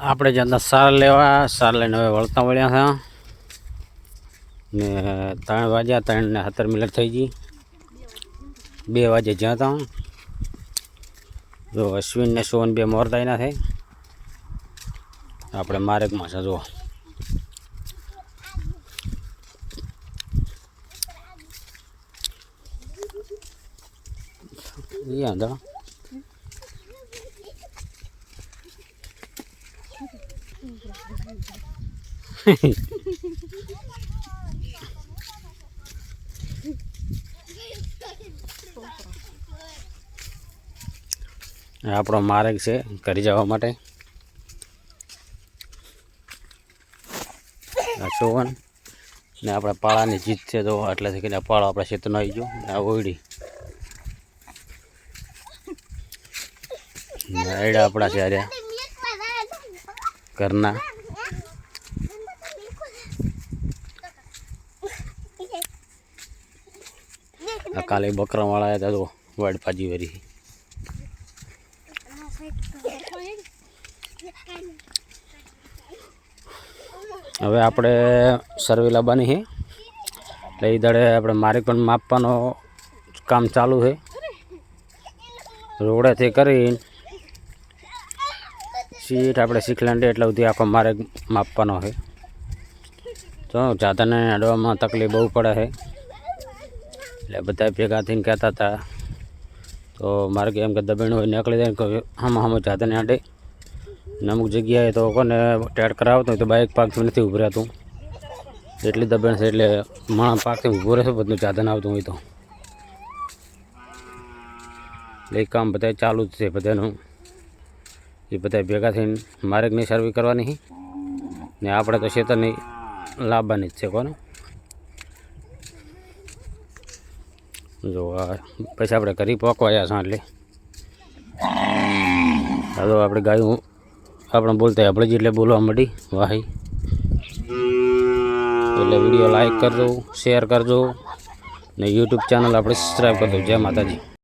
આપણે જ્યાં સાર લેવા સાર લઈને હવે વળતા વળ્યા હતા ને 3 વાગ્યા 3 ને 17 મિનિટ થઈ ગઈ 2 વાગે જ્યાં હતા જો અશ્વિન ને સોન બે મોરદાઈના છે આપણે માર્ગમાં છે જો અહીંયા આપણો માર્ગ છે ઘરે જવા માટે સોવન ને આપણે પાળાની જીત છે તો એટલેથી કરીને પાળો આપણા ખેતરનો આવી ગયો આ ઓયડી એડા આપણા છે આર્યા ઘરના આ કાલે બકરાવાળા આવ્યા હતા તો વાડ પાજી વરી હવે આપણે સર્વે લાવવાની છે એટલે એ દાડે આપણે માર્ગ પણ માપવાનો કામ ચાલુ છે રોડેથી કરીને સીટ આપણે શીખલાંડે એટલે સુધી આખો માર્ગ માપવાનો છે તો જાતાને અડવામાં તકલીફ બહુ પડે છે એટલે બધા ભેગા થઈને કહેતા હતા તો માર્ગ એમ કે દબાણ હોય નીકળી જાય કે હમ જાતાને આડે ને અમુક જગ્યાએ તો કોને ટેડ કરાવતો હોય તો બાઇક પાકથી નથી ઉભરાતું એટલી દબાણ છે એટલે માણસ પાકથી ઊભો રહેશે બધું સાધન આવતું હોય તો એટલે એ કામ બધા ચાલુ જ છે બધાનું એ બધા ભેગા થઈને માર્ગની સર્વે કરવાની ને આપણે તો ખેતરની લાવવાની જ છે કોને જો પછી આપણે ઘરે પહોંચવા આવ્યા છો એટલે હવે આપણે ગાયું આપણે બોલતા આપણે જ એટલે બોલવા માંડી વાહી એટલે વિડીયો લાઈક કરજો શેર કરજો ને યુટ્યુબ ચેનલ આપણે સબસ્ક્રાઈબ કરજો જય માતાજી।